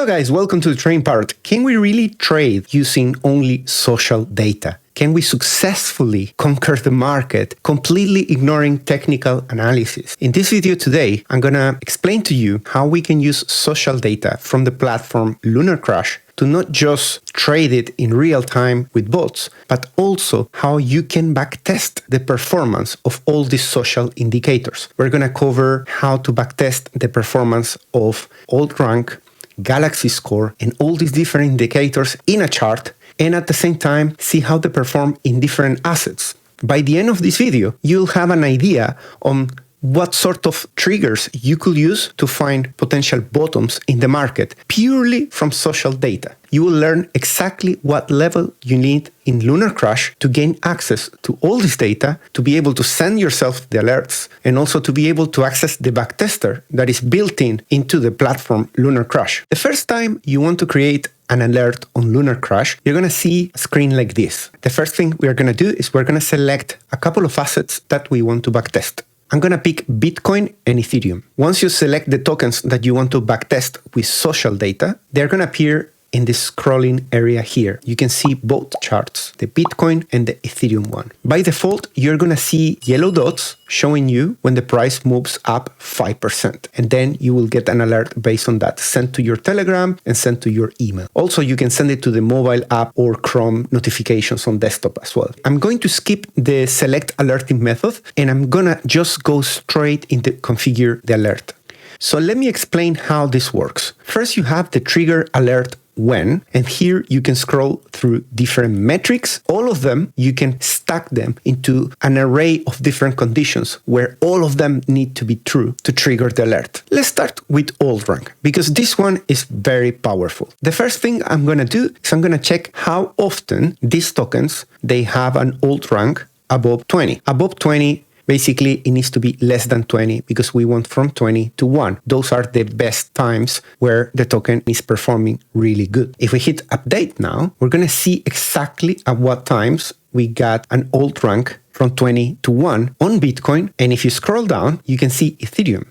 Hello guys, welcome to the Trading Parrot. Can we really trade using only social data? Can we successfully conquer the market completely ignoring technical analysis? In this video today, I'm gonna explain to you how we can use social data from the platform LunarCrush to not just trade it in real time with bots, but also how you can backtest the performance of all these social indicators. We're gonna cover how to backtest the performance of alt rank, galaxy score, and all these different indicators in a chart, and at the same time see how they perform in different assets. By the end of this video, you'll have an idea on what sort of triggers you could use to find potential bottoms in the market purely from social data. You will learn exactly what level you need in LunarCrush to gain access to all this data, to be able to send yourself the alerts, and also to be able to access the backtester that is built into the platform LunarCrush. The first time you want to create an alert on LunarCrush, you're going to see a screen like this. The first thing we're going to do is we're going to select a couple of assets that we want to backtest. I'm going to pick Bitcoin and Ethereum. Once you select the tokens that you want to backtest with social data, they're going to appear in this scrolling area here. You can see both charts, the Bitcoin and the Ethereum one. By default, you're going to see yellow dots showing you when the price moves up 5%. And then you will get an alert based on that, sent to your Telegram and sent to your email. Also, you can send it to the mobile app or Chrome notifications on desktop as well. I'm going to skip the select alerting method and I'm going to just go straight into configure the alert. So let me explain how this works. First, you have the trigger alert when, and here you can scroll through different metrics. All of them, you can stack them into an array of different conditions where all of them need to be true to trigger the alert. Let's start with alt rank because this one is very powerful. The first thing I'm going to do is I'm going to check how often these tokens, they have an alt rank above 20. Above 20, basically, it needs to be less than 20 because we want from 20 to 1. Those are the best times where the token is performing really good. If we hit update now, we're going to see exactly at what times we got an alt rank from 20 to 1 on Bitcoin. And if you scroll down, you can see Ethereum.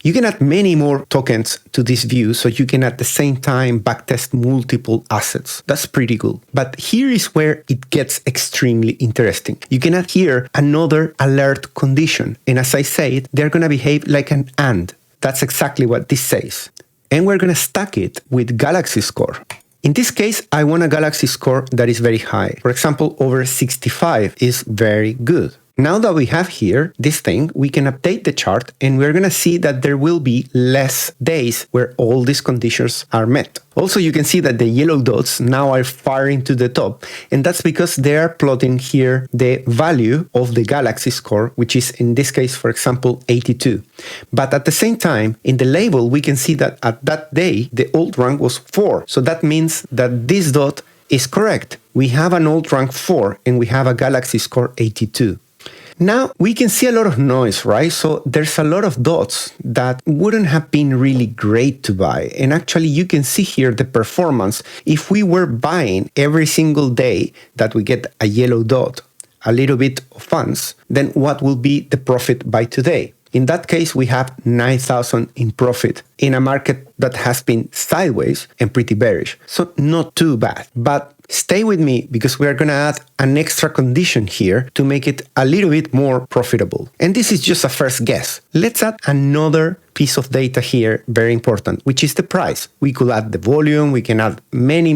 You can add many more tokens to this view, so you can at the same time backtest multiple assets. That's pretty cool. But here is where it gets extremely interesting. You can add here another alert condition. And as I said, they're going to behave like an AND. That's exactly what this says. And we're going to stack it with galaxy score. In this case, I want a galaxy score that is very high. For example, over 65 is very good. Now that we have here this thing, we can update the chart and we're going to see that there will be less days where all these conditions are met. Also, you can see that the yellow dots now are firing to the top, and that's because they are plotting here the value of the galaxy score, which is in this case, for example, 82. But at the same time, in the label, we can see that at that day, the alt rank was 4. So that means that this dot is correct. We have an alt rank 4 and we have a galaxy score 82. Now, we can see a lot of noise, right? So there's a lot of dots that wouldn't have been really great to buy. And actually, you can see here the performance. If we were buying every single day that we get a yellow dot, a little bit of funds, then what will be the profit by today? In that case, we have 9,000 in profit in a market that has been sideways and pretty bearish. So not too bad. But stay with me because we are going to add an extra condition here to make it a little bit more profitable. And this is just a first guess. Let's add another piece of data here, very important, which is the price. We could add the volume, we can add many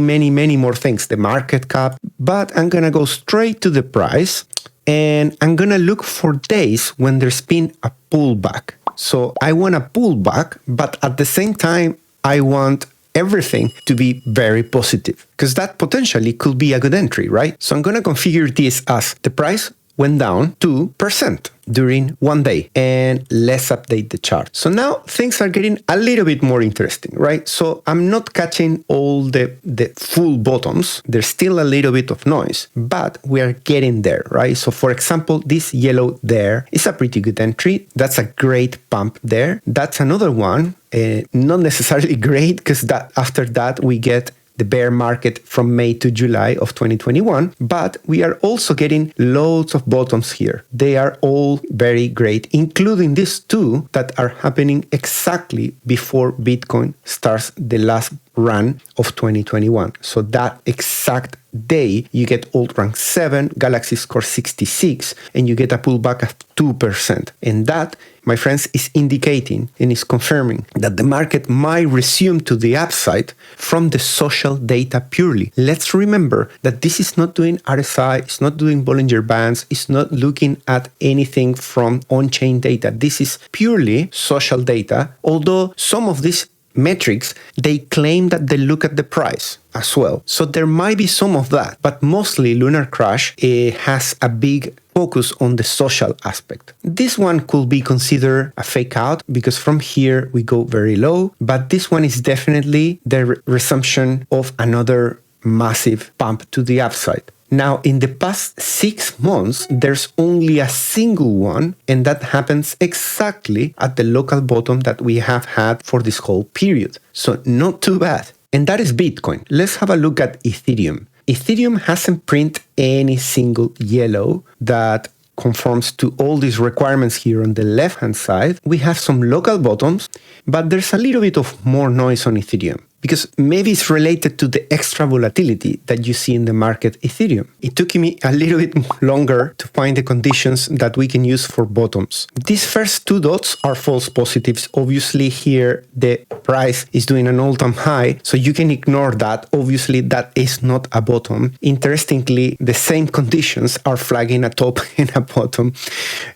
more things, the market cap, but I'm going to go straight to the price. And I'm going to look for days when there's been a pullback. So I want a pullback, but at the same time, I want everything to be very positive because that potentially could be a good entry, right? So I'm going to configure this as the price went down 2% during one day, and let's update the chart. So now things are getting a little bit more interesting, right? So I'm not catching all the full bottoms. There's still a little bit of noise, but we are getting there, right? So for example, this yellow there is a pretty good entry. That's a great pump there. That's another one, not necessarily great because that after that we get the bear market from May to July of 2021, but we are also getting loads of bottoms here. They are all very great, including these two that are happening exactly before Bitcoin starts the last run of 2021. So that exact day, you get old rank 7, Galaxy score 66, and you get a pullback of 2%. And that, my friends, is indicating and is confirming that the market might resume to the upside from the social data purely. Let's remember that this is not doing RSI, it's not doing Bollinger Bands, it's not looking at anything from on-chain data. This is purely social data, although some of these metrics, they claim that they look at the price as well. So there might be some of that, but mostly LunarCrush has a big focus on the social aspect. This one could be considered a fake out because from here we go very low, but this one is definitely the resumption of another massive pump to the upside. Now, in the past 6 months, there's only a single one, and that happens exactly at the local bottom that we have had for this whole period. So not too bad. And that is Bitcoin. Let's have a look at Ethereum. Ethereum hasn't printed any single yellow that conforms to all these requirements here on the left-hand side. We have some local bottoms, but there's a little bit of more noise on Ethereum, because maybe it's related to the extra volatility that you see in the market Ethereum. It took me a little bit longer to find the conditions that we can use for bottoms. These first 2 dots are false positives. Obviously here the price is doing an all-time high, so you can ignore that. Obviously that is not a bottom. Interestingly, the same conditions are flagging a top and a bottom.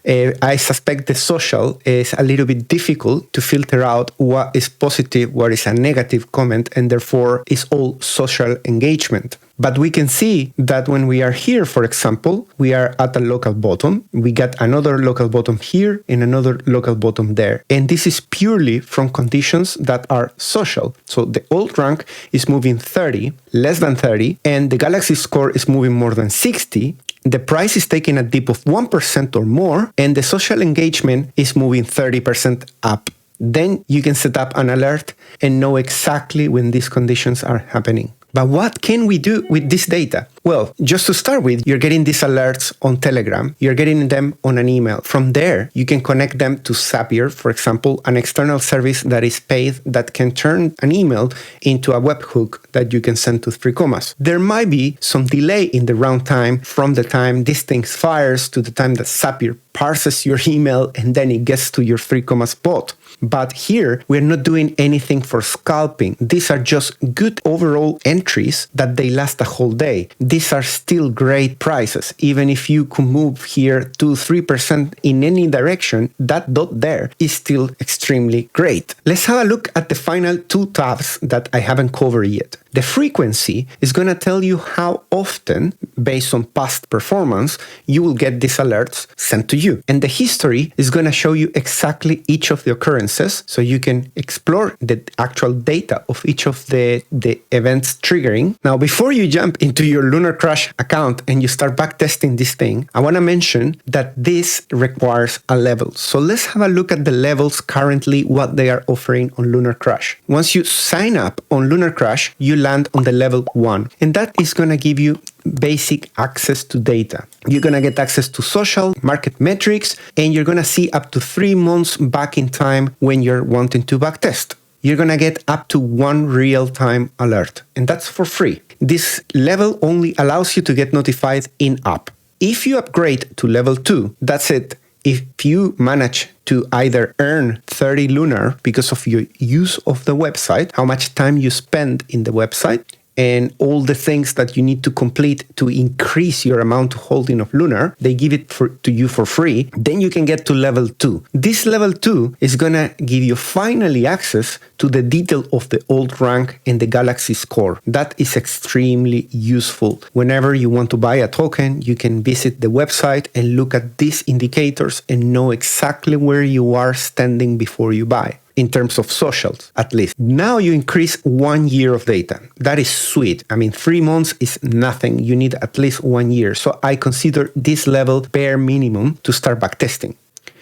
I suspect the social is a little bit difficult to filter out what is positive, what is a negative comment, and therefore is all social engagement. But we can see that when we are here, for example, we are at a local bottom. We got another local bottom here and another local bottom there. And this is purely from conditions that are social. So the old rank is moving 30, less than 30, and the Galaxy score is moving more than 60. The price is taking a dip of 1% or more, and the social engagement is moving 30% up. Then you can set up an alert and know exactly when these conditions are happening. But what can we do with this data? Well, just to start with, you're getting these alerts on Telegram. You're getting them on an email. From there, you can connect them to Zapier, for example, an external service that is paid that can turn an email into a webhook that you can send to 3 commas. There might be some delay in the round time from the time this thing fires to the time that Zapier parses your email and then it gets to your 3 commas bot. But here, we're not doing anything for scalping. These are just good overall entries that they last a whole day. These are still great prices. Even if you could move here 2-3% in any direction, that dot there is still extremely great. Let's have a look at the final 2 tabs that I haven't covered yet. The frequency is going to tell you how often, based on past performance, you will get these alerts sent to you. And the history is going to show you exactly each of the occurrences, so you can explore the actual data of each of the events triggering. Now, before you jump into your LunarCrush account and you start backtesting this thing, I want to mention that this requires a level. So let's have a look at the levels currently, what they are offering on LunarCrush. Once you sign up on LunarCrush, you land on the level 1, and that is going to give you basic access to data. You're going to get access to social, market metrics, and you're going to see up to 3 months back in time when you're wanting to backtest. You're going to get up to 1 real-time alert, and that's for free. This level only allows you to get notified in-app. If you upgrade to level 2, that's it. If you manage to either earn 30 Lunar because of your use of the website, how much time you spend in the website, and all the things that you need to complete to increase your amount of holding of Lunar, they give it to you for free, then you can get to level 2. This level 2 is going to give you finally access to the detail of the old rank and the Galaxy score. That is extremely useful. Whenever you want to buy a token, you can visit the website and look at these indicators and know exactly where you are standing before you buy. In terms of socials, at least. Now you increase 1 year of data. That is sweet. I mean, 3 months is nothing. You need at least 1 year. So I consider this level bare minimum to start backtesting.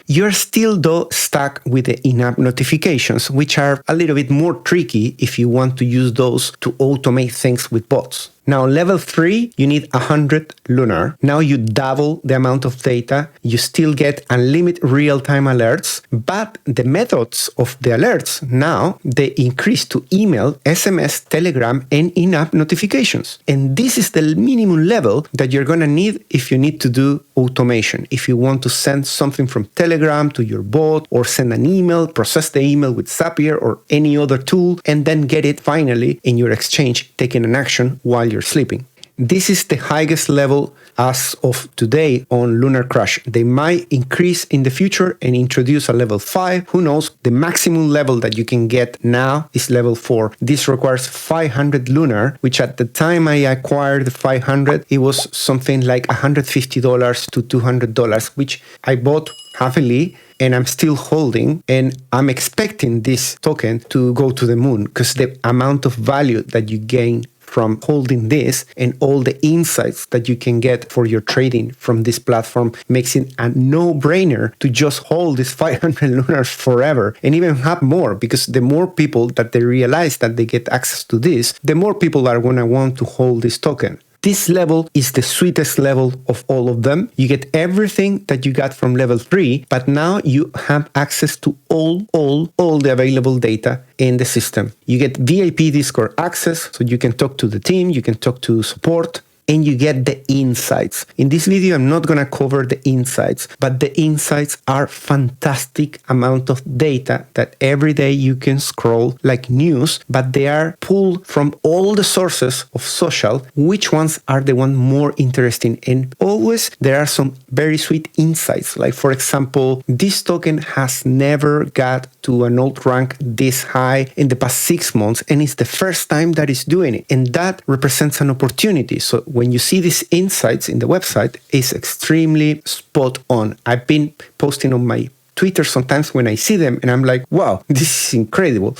You're still, though, stuck with the in-app notifications, which are a little bit more tricky if you want to use those to automate things with bots. Now, level 3, you need 100 LUNR. Now you double the amount of data. You still get unlimited real-time alerts, but the methods of the alerts now, they increase to email, SMS, Telegram, and in-app notifications. And this is the minimum level that you're going to need if you need to do automation. If you want to send something from Telegram to your bot, or send an email, process the email with Zapier or any other tool, and then get it finally in your exchange, taking an action while you're sleeping. This is the highest level as of today on LunarCrush. They might increase in the future and introduce a level 5. Who knows? The maximum level that you can get now is level 4. This requires 500 LUNR, which at the time I acquired the 500, it was something like $150 to $200, which I bought happily and I'm still holding, and I'm expecting this token to go to the moon because the amount of value that you gain from holding this and all the insights that you can get for your trading from this platform makes it a no-brainer to just hold this 500 LUNRs forever and even have more, because the more people that they realize that they get access to this, the more people are going to want to hold this token. This level is the sweetest level of all of them. You get everything that you got from level 3, but now you have access to all the available data in the system. You get VIP Discord access, so you can talk to the team, you can talk to support, and you get the insights. In this video, I'm not going to cover the insights, but the insights are fantastic amount of data that every day you can scroll like news, but they are pulled from all the sources of social. Which ones are the one more interesting? And always there are some very sweet insights. Like, for example, this token has never got to an alt rank this high in the past 6 months, and it's the first time that it's doing it. And that represents an opportunity. So when you see these insights in the website, it's extremely spot on. I've been posting on my Twitter sometimes when I see them, and I'm like, wow, this is incredible.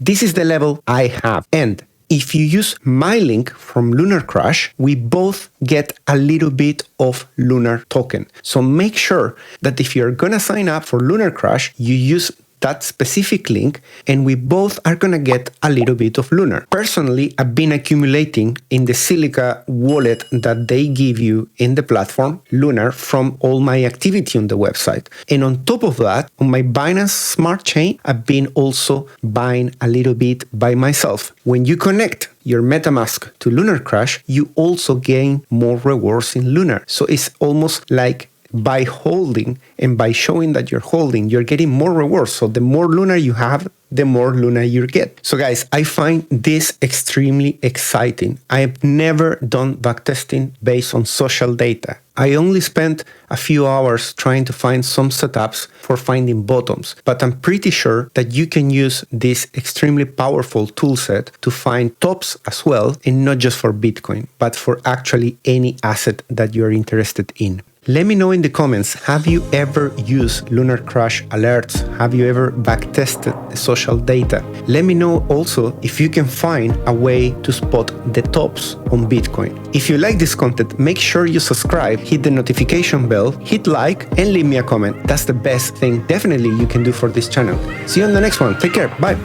This is the level I have. And if you use my link from LunarCrush, we both get a little bit of LUNR token. So make sure that if you're going to sign up for LunarCrush, you use that specific link, and we both are going to get a little bit of LUNR. Personally, I've been accumulating in the Silica wallet that they give you in the platform, LUNR, from all my activity on the website. And on top of that, on my Binance Smart Chain, I've been also buying a little bit by myself. When you connect your MetaMask to LunarCrush, you also gain more rewards in LUNR. So it's almost like by holding and by showing that you're holding, you're getting more rewards. So the more LUNR you have, the more LUNR you get. So guys, I find this extremely exciting. I have never done backtesting based on social data. I only spent a few hours trying to find some setups for finding bottoms, but I'm pretty sure that you can use this extremely powerful toolset to find tops as well, and not just for Bitcoin, but for actually any asset that you're interested in. Let me know in the comments, have you ever used LunarCrush alerts? Have you ever backtested the social data? Let me know also if you can find a way to spot the tops on Bitcoin. If you like this content, make sure you subscribe, hit the notification bell, hit like, and leave me a comment. That's the best thing definitely you can do for this channel. See you on the next one. Take care. Bye.